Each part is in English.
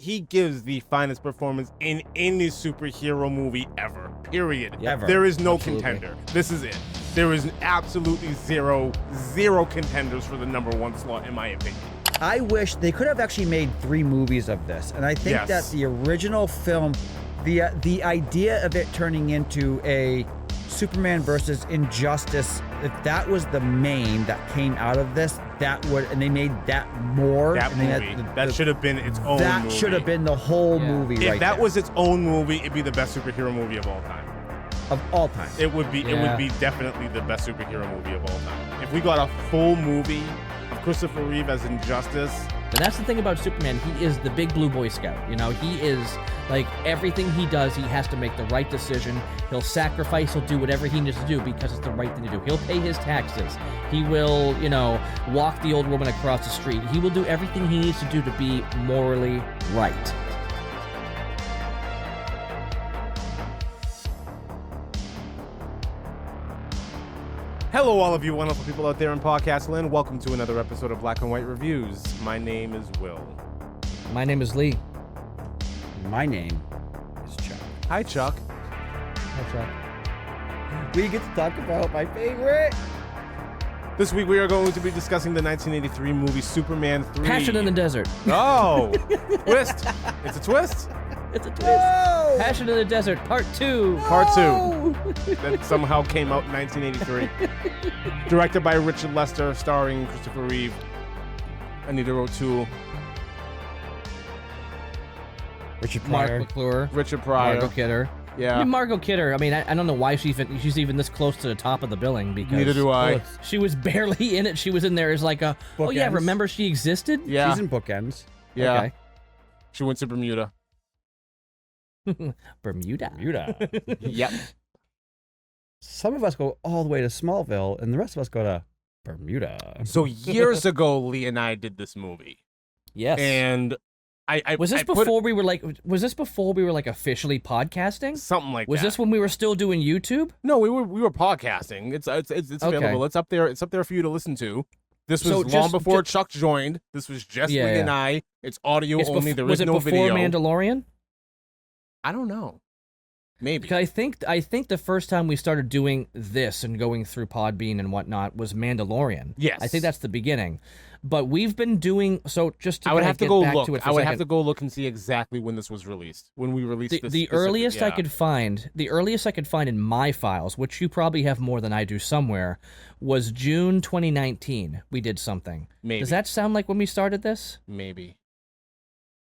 he gives the finest performance in any superhero movie ever. Period. Ever. There is no Absolutely. contender. This is it. There is absolutely zero contenders for the number one slot, in my opinion. I wish they could have actually made 3 movies of this, and I think Yes. that the original film, the idea of it turning into a Superman versus Injustice, if that was the main that came out of this, that would, and they made that more. That and they had movie, that should have been its own movie. That should have been the whole movie If right that there. was its own movie, it'd be the best superhero movie of all time. Of all time. It would be definitely the best superhero movie of all time. If we got a full movie of Christopher Reeve as Injustice. And that's the thing about Superman. He is the big blue Boy Scout. You know, he is like everything he does, he has to make the right decision. He'll sacrifice, he'll do whatever he needs to do because it's the right thing to do. He'll pay his taxes. He will, walk the old woman across the street. He will do everything he needs to do to be morally right. Hello, all of you wonderful people out there in podcast land. Welcome to another episode of Black and White Reviews. My name is Will. My name is Lee. My name is Chuck. Hi, Chuck. That's right. We get to talk about my favorite. This week we are going to be discussing the 1983 movie Superman 3. Passion in the Desert. Oh, twist. It's a twist. It's a twist. No! Passion in the Desert, Part 2. Part 2. That somehow came out in 1983. Directed by Richard Lester, starring Christopher Reeve, Anita O'Toole, Richard Mark Pryor. McClure. Richard Pryor. Margot Kidder. Yeah. I mean, Margot Kidder, I don't know why she's even this close to the top of the billing because Neither do I. she was barely in it. She was in there as like oh yeah, Bookends. remember she existed? Yeah. She's in bookends. Yeah. Okay. She went to Bermuda. Bermuda. Yep. Some of us go all the way to Smallville, and the rest of us go to Bermuda. So years ago, Lee and I did this movie. Yes. And I was this I put before we were like? Was this before we were like officially podcasting? something like Was that. this when we were still doing YouTube? No, we were podcasting. It's available. It's up there. It's up there for you to listen to. This was So long before Chuck joined. This was just Yeah, Lee yeah. and I. It's audio only. There was is it no before video. Mandalorian? I don't know. Maybe. Because I think the first time we started doing this and going through Podbean and whatnot was Mandalorian. Yes. I think that's the beginning. But we've been doing so. Just to I would kinda have to get go back look. to it for I a would second. have to go look and see exactly when this was released. When we released this. The specific- earliest I yeah. could find, in my files, which you probably have more than I do somewhere, was June 2019. We did something. Maybe. Does that sound like when we started this?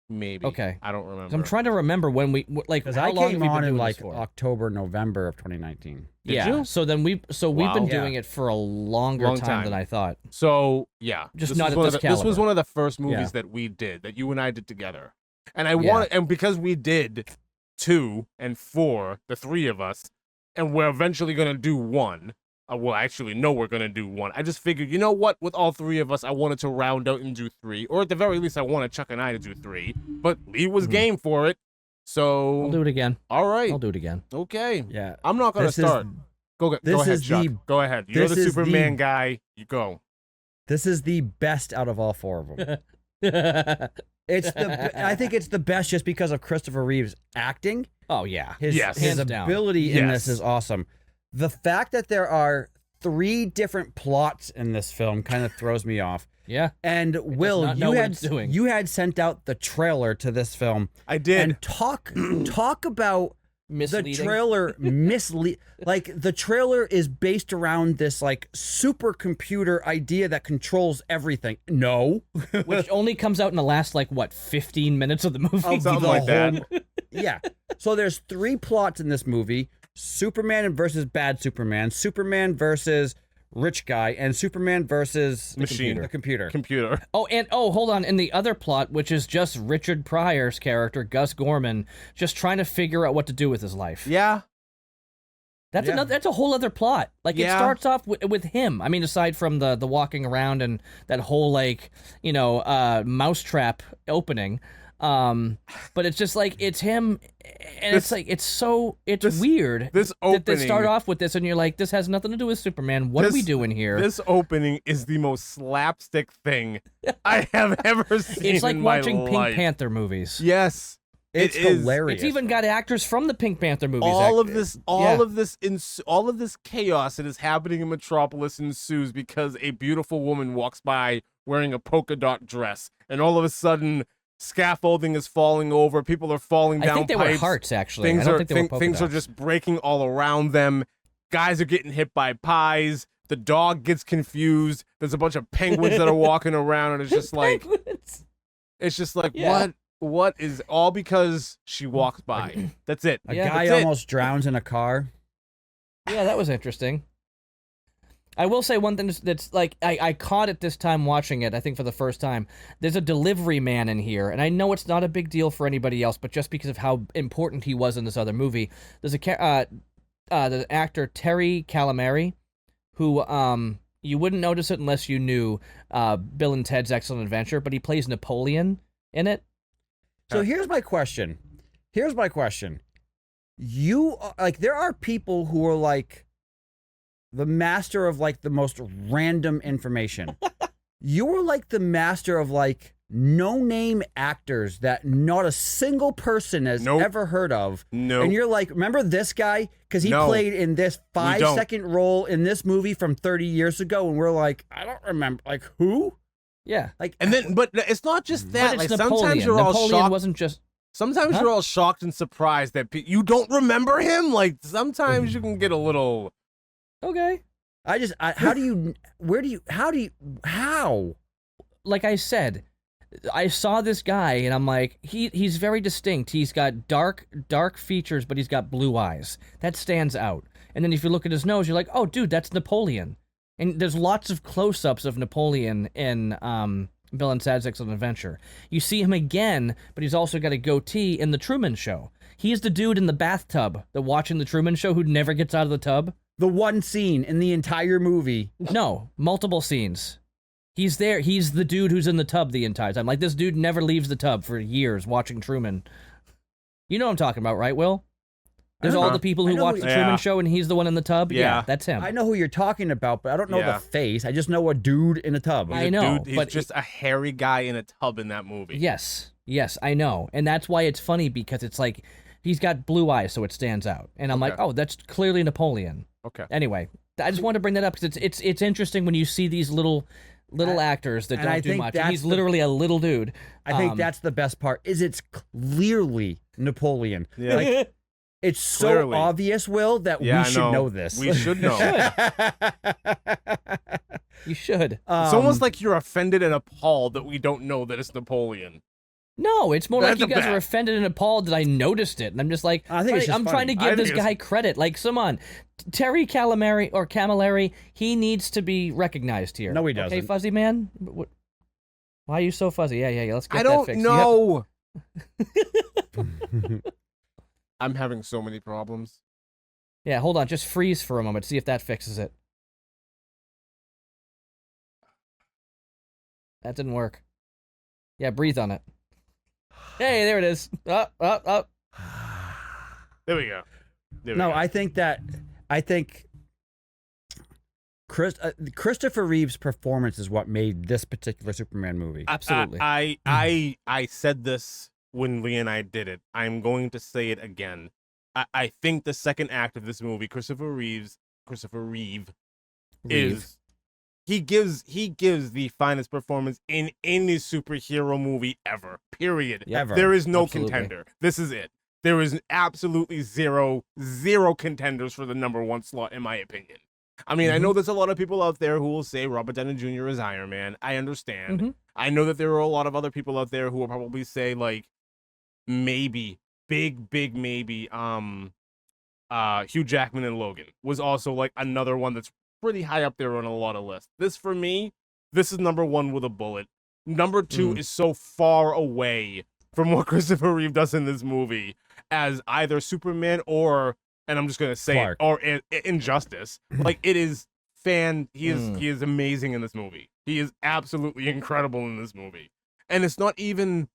Maybe. Okay. I don't remember. I'm trying to remember when we like Because how I long came have we been on in doing like this for? October, November of 2019. Did yeah. you? So then we've been Wow. doing it for a longer Long time time. than I thought. So yeah, Just this not was at one of this the- This was caliber. one of the first movies Yeah. that we did, that you and I did together. And Yeah. and because we did 2 and 4, the 3 of us, and we're eventually gonna do 1. Well, actually, no, we're gonna do 1. I just figured, you know what? With all 3 of us, I wanted to round out and do 3, or at the very least, I wanted Chuck and I to do 3. But Lee was game for it, so I'll do it again. all right, I'll do it again. okay. Yeah. I'm not gonna This is- start. Go this ahead, is Chuck. the- Go ahead. You're this the is Superman the- guy. You go. This is the best out of all 4 of them. I think it's the best just because of Christopher Reeve's acting. Oh yeah. His Yes. his Hands down. ability in Yes. this is awesome. The fact that there are 3 different plots in this film kind of throws me off. Yeah. And Will, not know what it's doing. you had sent out the trailer to this film. I did. And talk about Misleading. the trailer like the trailer is based around this like supercomputer idea that controls everything. No. Which only comes out in the last 15 minutes of the movie. Something The like that. Yeah. So there's 3 plots in this movie: Superman versus bad Superman, Superman versus rich guy, and Superman versus Machine. the computer. Computer. Hold on. And the other plot, which is just Richard Pryor's character, Gus Gorman, just trying to figure out what to do with his life. Yeah. That's Yeah. that's a whole other plot. Like Yeah. it starts off with him. I mean, aside from the walking around and that whole mousetrap opening, But it's just like it's him, and This- it's weird This that they start opening, off with this, and you're like, this has nothing to do with Superman. What are we This- doing here? this opening is the most slapstick thing I have ever seen. It's like in my watching Pink life. Panther movies. Yes, It's it is. hilarious. It's even got actors from the Pink Panther movies. All act- of this, yeah. all of this chaos that is happening in Metropolis ensues because a beautiful woman walks by wearing a polka dot dress, and all of a sudden, scaffolding is falling over. People are falling down. I think they pipes. were hearts, actually. Things I don't are think they were polka things are dots. just breaking all around them. Guys are getting hit by pies. The dog gets confused. There's a bunch of penguins that are walking around, and it's just like Penguins. what? What is all because she walks by? That's it. A Yeah, guy that's it. almost drowns in a car. Yeah, that was interesting. I will say one thing that's like I caught it this time watching it. I think for the first time, there's a delivery man in here, and I know it's not a big deal for anybody else, but just because of how important he was in this other movie, there's the actor Terry Calamari, who you wouldn't notice it unless you knew Bill and Ted's Excellent Adventure, but he plays Napoleon in it. So here's my question. You like there are people who are like the master of like the most random information. You are like the master of like no-name actors that not a single person has Nope. ever heard of. No. And you're like, remember this guy? Because he No. played in this don't. 5-second role in this movie from 30 years ago, and we're like, I don't remember. Like who? Yeah, Like And then, but it's not just that. but it's Like Napoleon. sometimes you're all Napoleon shocked. wasn't just. Sometimes Huh? you're all shocked and surprised that you don't remember him. Like sometimes you can get a little. Okay. how? Like I said, I saw this guy and I'm like, he's very distinct. He's got dark features, but he's got blue eyes. That stands out. And then if you look at his nose, you're like, oh, dude, that's Napoleon. And there's lots of close-ups of Napoleon in Bill and Ted's Excellent Adventure. You see him again, but he's also got a goatee in The Truman Show. He's the dude in the bathtub that watching The Truman Show who never gets out of the tub. The one scene in the entire movie. No, multiple scenes. He's there. He's the dude who's in the tub the entire time. Like, this dude never leaves the tub for years watching Truman. You know what I'm talking about, right, Will? There's all the people I who know watch who- the Yeah. Truman Show and he's the one in the tub. Yeah. That's him. I know who you're talking about, but I don't know Yeah. the face. I just know a dude in a tub. I He's a know, dude, he's but just a hairy guy in a tub in that movie. Yes, I know. And that's why it's funny, because it's like, he's got blue eyes, so it stands out. And I'm like, Okay. oh, that's clearly Napoleon. Okay. Anyway, I just wanted to bring that up because it's interesting when you see these little actors that and I don't do think much. And that's he's the- literally a little dude. I think that's the best part. Is it's clearly Napoleon. Yeah. Like, it's so Clearly. obvious, Will, that Yeah, I we should know this. We should know. You should. It's almost like you're offended and appalled that we don't know that it's Napoleon. No, it's more That's like you a guys are bad- offended and appalled that I noticed it, and I'm just like, I think it's just I'm trying to funny. I give this think it's- guy credit. Like, come on, Terry Camilleri, he needs to be recognized here. No, he Okay, doesn't. fuzzy man. Why are you so fuzzy? Yeah. Let's get I that don't fixed. know. I'm having so many problems. Yeah, hold on. Just freeze for a moment. See if that fixes it. That didn't work. Yeah, breathe on it. Hey, there it is. Up. There we go. There we No, go. I think Christopher Reeve's performance is what made this particular Superman movie. Absolutely. I said this when Lee and I did it. I'm going to say it again. I think the second act of this movie, Christopher Reeve, is he gives the finest performance in any superhero movie ever. Period. Yep. Ever. There is no Absolutely. contender. This is it. There is absolutely zero contenders for the number one slot, in my opinion. I mean, I know there's a lot of people out there who will say Robert Downey Jr. is Iron Man. I understand. Mhm. I know that there are a lot of other people out there who will probably say, like, maybe, big maybe, Hugh Jackman in Logan was also, like, another one that's pretty high up there on a lot of lists. This, for me, this is number one with a bullet. Number two is so far away from what Christopher Reeve does in this movie as either Superman or, and I'm just gonna say Clark. it, or Injustice. Like, it is he is amazing in this movie. He is absolutely incredible in this movie. And it's not even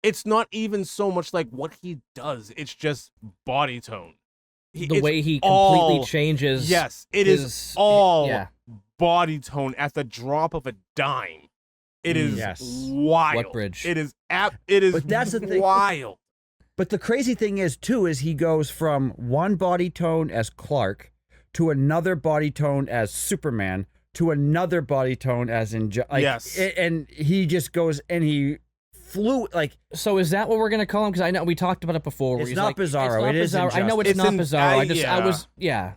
it's not even so much like what he does. It's just body tone. The way he all- completely changes. Yes, it is all body tone at the drop of a dime. It is Yes. wild. What bridge? It is it is But that's the thing. wild. But the crazy thing is, too, is he goes from one body tone as Clark to another body tone as Superman to another body tone as Yes. and he just goes and he flew like So is that what we're gonna call him? Because I know we talked about it before. Where It's he's not like, Bizarro, It's not it is Bizarro. I know it's, It's not in- Bizarro. I was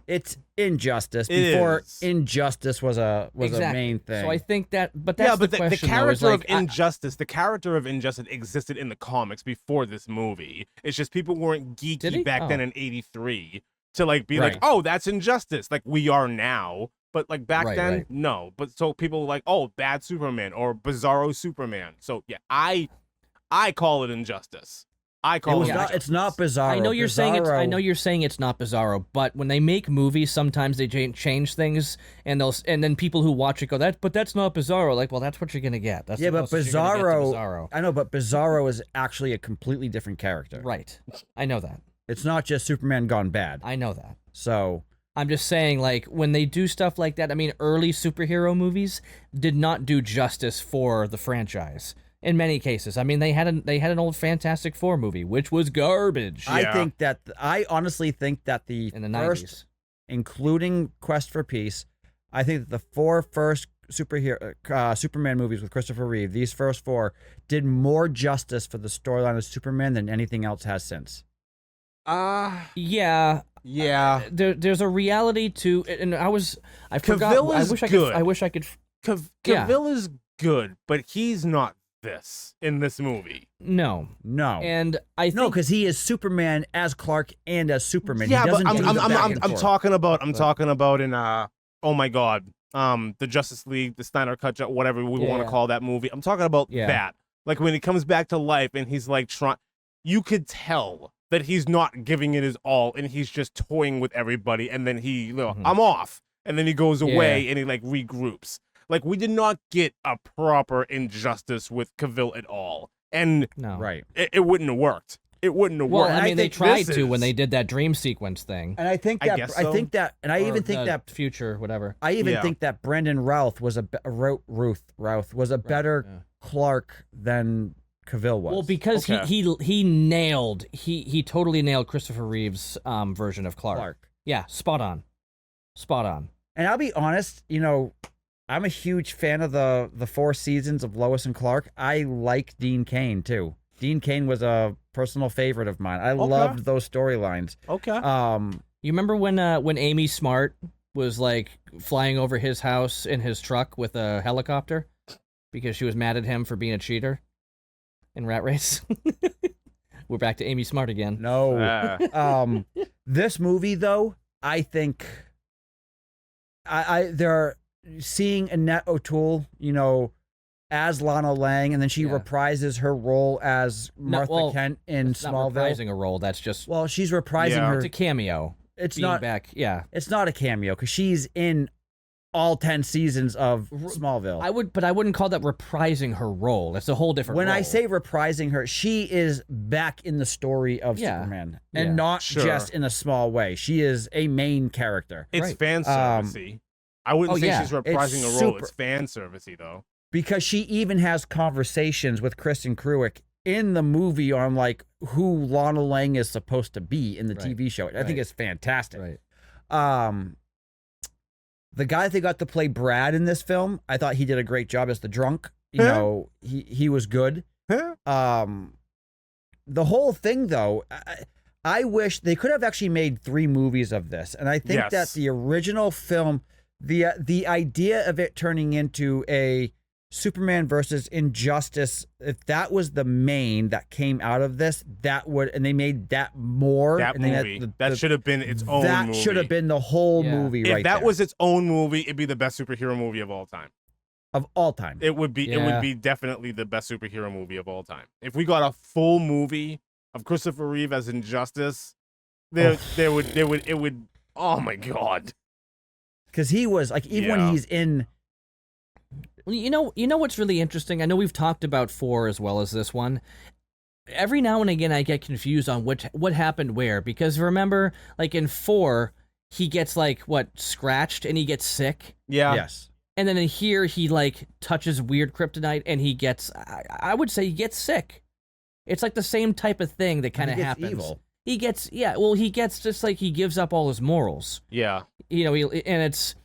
it's Injustice It before is. Injustice was a main thing. So I think that, but that's but the the question. character though, of is like, Injustice, the character of Injustice existed in the comics before this movie. It's just people weren't Did geeky he? back then Oh. in '83 to like be Right. like, oh, that's Injustice, like we are now. But like back Right, then, right. no. But so people were like, oh, bad Superman or Bizarro Superman. So yeah, I call it Injustice. I call it. it's not Bizarro. I know you're saying it's. I Bizarro- know you're saying it's not Bizarro, but when they make movies, sometimes they change things, and then people who watch it go, but that's not Bizarro. Like, well, that's what you're gonna get. That's Yeah, the but closest you're gonna get to Bizarro, Bizarro. I know, but Bizarro is actually a completely different character. Right. I know that. It's not just Superman gone bad. I know that. So I'm just saying, like, when they do stuff like that, I mean, early superhero movies did not do justice for the franchise. In many cases, I mean, they had an old Fantastic Four movie, which was garbage I honestly think that the in the first, 90s. including Quest for Peace, I think that the four first Superman movies with Christopher Reeve, these first four, did more justice for the storyline of Superman than anything else has since. Yeah, there's a reality to, and I forgot. Cavill I is wish I good. could. I wish I could. Cavill is good, but he's not this in this movie. No, And I think because he is Superman as Clark and as Superman. Yeah, he but doesn't do the back and I'm forth. talking about in oh my god, the Justice League, the Snyder Cut, whatever we want to Yeah. call that movie. I'm talking about Yeah. that. Like when he comes back to life and he's like you could tell that he's not giving it his all and he's just toying with everybody, and then he I'm off, and then he goes away and he like regroups. Like we did not get a proper Injustice with Cavill at all, and no. Right. it wouldn't have worked. It wouldn't have Well, worked. I mean, they think tried this to when is- they did that dream sequence thing. And I think I that guess I so. think that, and I Or even think the that future, whatever. I even Yeah. think that Brandon Routh was Routh was a better yeah. Clark than Cavill was. Well, because Okay. he totally nailed Christopher Reeve's version of Clark. Yeah, spot on. And I'll be honest, I'm a huge fan of the 4 seasons of Lois and Clark. I like Dean Cain too. Dean Cain was a personal favorite of mine. I loved those storylines. Okay. You remember when Amy Smart was like flying over his house in his truck with a helicopter because she was mad at him for being a cheater in Rat Race? We're back to Amy Smart again. No. This movie though, I think they're seeing Annette O'Toole, as Lana Lang, and then she Yeah. reprises her role as Martha Kent in It's not Smallville. reprising a role. That's just Well, she's reprising Yeah. her. it's a cameo. It's Being not. back. Yeah, It's not a cameo because she's in all 10 seasons of Smallville. I wouldn't call that reprising her role. That's a whole different. When I role. say reprising her, she is back in the story of Yeah. Superman, Yeah. and not Sure. just in a small way. She is a main character It's Right. fan servicey. I wouldn't Oh, say yeah. she's reprising It's a role. super- It's fan servicey though. because she even has conversations with Kristen Cruick in the movie on like who Lana Lang is supposed to be in the Right. TV show. I think Right. it's fantastic. Right. The guy they got to play Brad in this film, I thought he did a great job as the drunk. He was good. The whole thing though, I wish they could have actually made 3 movies of this. And I think Yes. that the original film, the idea of it turning into a Superman versus Injustice, if that was the main that came out of this, and they made that more. That and they had movie. That should have been its own That movie. should have been the whole Yeah. movie If right that there, was its own movie, it'd be the best superhero movie of all time. of all time. It would be. It Yeah. would be definitely the best superhero movie of all time. If we got a full movie of Christopher Reeve as Injustice, it would. Oh my god. Because he was like, even when Yeah. he's in, Well, you know what's really interesting? I know we've talked about 4 as well as this one. every now and again I get confused on what happened where, because remember, like in 4, he gets like scratched and he gets sick. Yeah. Yes. And then in here, he like touches weird kryptonite and he gets, I would say he gets sick. It's like the same type of thing that kind of happens. Evil. He gets, he gets just like he gives up all his morals. Yeah. You know, and it's,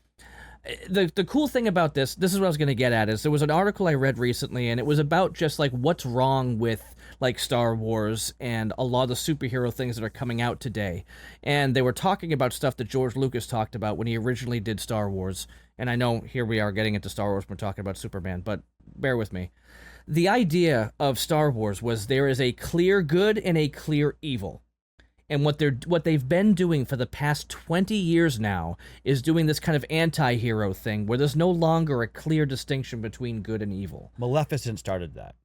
the cool thing about this is what I was going to get at, is there was an article I read recently, and it was about just like what's wrong with like Star Wars and a lot of the superhero things that are coming out today. And they were talking about stuff that George Lucas talked about when he originally did Star Wars. And I know here we are getting into Star Wars when we're talking about Superman, but bear with me. The idea of Star Wars was there is a clear good and a clear evil. And what they've been doing for the past 20 years now is doing this kind of anti-hero thing where there's no longer a clear distinction between good and evil. Maleficent started that.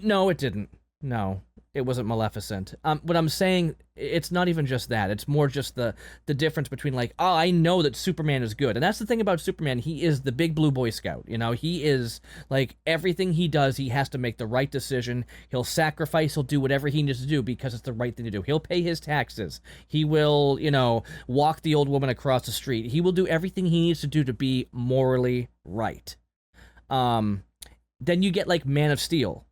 No, it didn't. No, it wasn't Maleficent. What I'm saying, it's not even just that. It's more just the difference between like, oh, I know that Superman is good. And that's the thing about Superman. He is the big blue Boy Scout. You know, he is like everything he does, he has to make the right decision. He'll sacrifice, he'll do whatever he needs to do because it's the right thing to do. He'll pay his taxes. He will, walk the old woman across the street. He will do everything he needs to do to be morally right. Then you get like Man of Steel,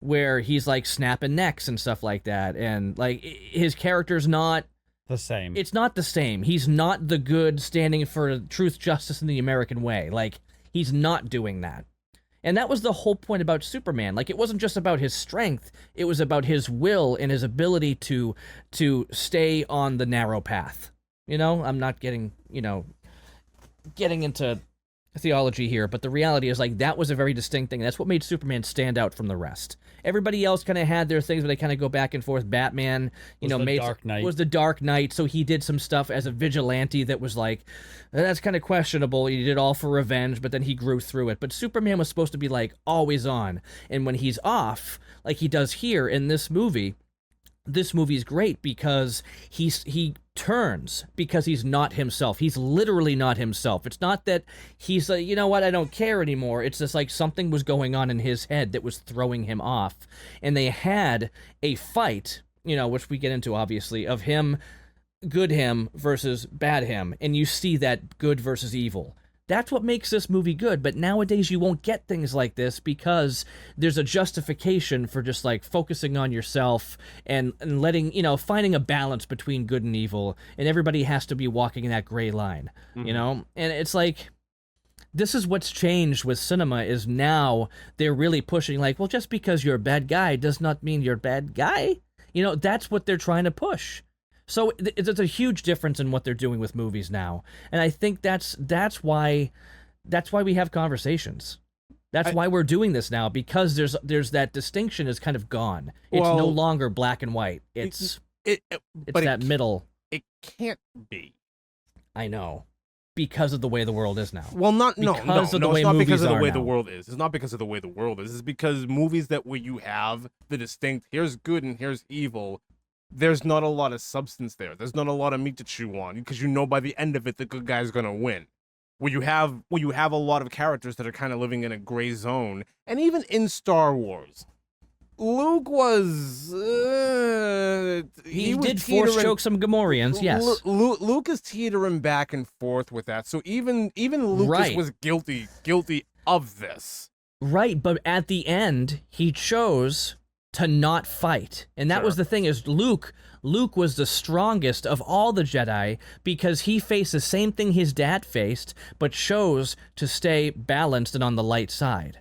where he's like snapping necks and stuff like that, and like his character's not the same. It's not the same. He's not the good standing for truth, justice, and the American way. Like, he's not doing that. And that was the whole point about Superman. Like, it wasn't just about his strength, it was about his will and his ability to stay on the narrow path. I'm not getting into theology here, but the reality is like that was a very distinct thing. That's what made Superman stand out from the rest. Everybody else kind of had their things, but they kind of go back and forth. Batman, was the Dark Knight, so he did some stuff as a vigilante that was like, that's kind of questionable. He did all for revenge, but then he grew through it. But Superman was supposed to be like always on, and when he's off, like he does here in this movie is great because he turns because he's not himself. He's literally not himself. It's not that he's like, you know what, I don't care anymore. It's just like something was going on in his head that was throwing him off. And they had a fight, which we get into obviously, of him, good him versus bad him. And you see that good versus evil. That's what makes this movie good, but nowadays you won't get things like this because there's a justification for just like focusing on yourself and letting, finding a balance between good and evil, and everybody has to be walking in that gray line, And it's like, this is what's changed with cinema is now they're really pushing like, well, just because you're a bad guy does not mean you're a bad guy. That's what they're trying to push. So there's a huge difference in what they're doing with movies now, and I think that's why we have conversations. That's why we're doing this now, because there's that distinction is kind of gone. It's no longer black and white. It's that middle. It can't be. I know, because of the way the world is now. Well, it's not because of the way the world is. It's not because of the way the world is. It's because movies where you have the distinct, here's good and here's evil. There's not a lot of substance there. There's not a lot of meat to chew on because by the end of it, the good guy's gonna win. Where you have a lot of characters that are kind of living in a gray zone, and even in Star Wars, Luke was he did force choke some Gamorreans. Yes, Luke is teetering back and forth with that. So even Lucas was guilty of this. Right, but at the end, he chose to not fight. And that was the thing, is Luke was the strongest of all the Jedi because he faced the same thing his dad faced, but chose to stay balanced and on the light side.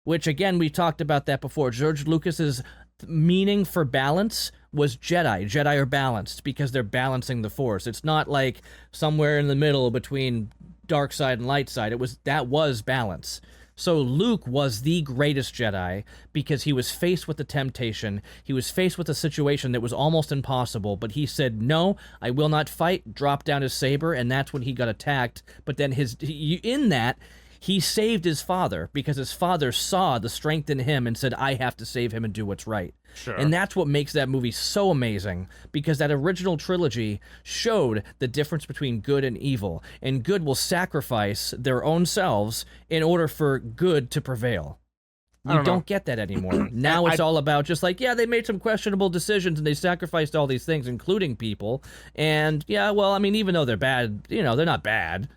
Which, again, we talked about that before. George Lucas's meaning for balance was Jedi. Jedi are balanced because they're balancing the Force. It's not like somewhere in the middle between dark side and light side. That was balance. So Luke was the greatest Jedi because he was faced with the temptation. He was faced with a situation that was almost impossible, but he said, no, I will not fight, dropped down his saber, and that's when he got attacked. But then he saved his father because his father saw the strength in him and said, I have to save him and do what's right. Sure. And that's what makes that movie so amazing, because that original trilogy showed the difference between good and evil, and good will sacrifice their own selves in order for good to prevail. I You don't know. don't get that anymore. Now it's all about just like, yeah, they made some questionable decisions and they sacrificed all these things, including people. And yeah, well, I mean, even though they're bad, they're not bad.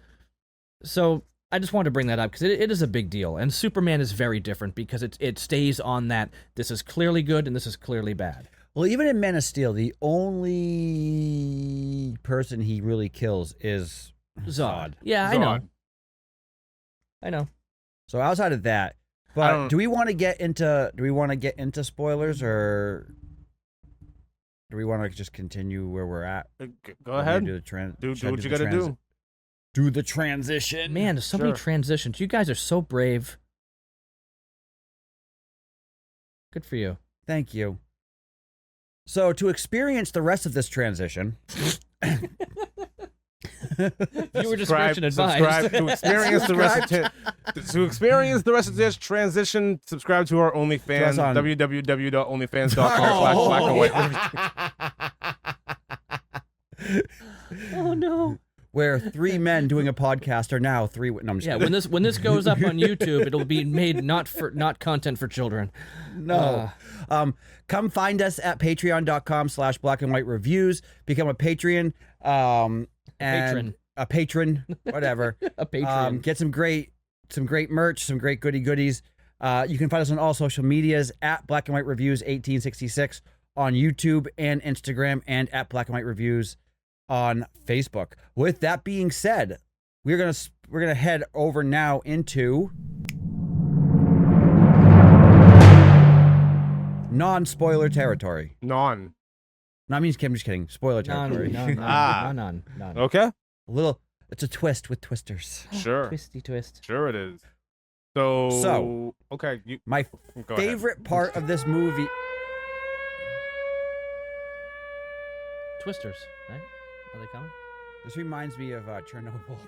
So I just wanted to bring that up because it is a big deal. And Superman is very different because it stays on that this is clearly good and this is clearly bad. Well, even in Man of Steel, the only person he really kills is Zod. Yeah, Zod. I know. So outside of that, but do we want to get into spoilers, or do we want to just continue where we're at? Go ahead. Do what you got to do. Do the transition. Man, there's so many transitions. You guys are so brave. Good for you. Thank you. So to experience the rest of this transition, Viewer discretion advised. Subscribe to experience the rest of this transition. Subscribe to our OnlyFans, www.onlyfans.com/blackandwhite. Oh no. Where 3 men doing a podcast are now 3. No, I'm just kidding. when this goes up on YouTube, it'll be made not content for children. No. Come find us at patreon.com/blackandwhitereviews. Become a Patreon. A patron, whatever. A patron. Get some great merch, some great goodies. You can find us on all social medias at Black and White Reviews 1866 on YouTube and Instagram, and at Black and White Reviews on Facebook. With that being said, we're gonna head over now into non-spoiler territory. No, I'm just kidding. Spoiler territory. None. Okay. It's a twist with twisters. Sure. Twisty twist. Sure it is. So okay. My favorite part of this movie. Twisters, right? Are they coming? This reminds me of Chernobyl.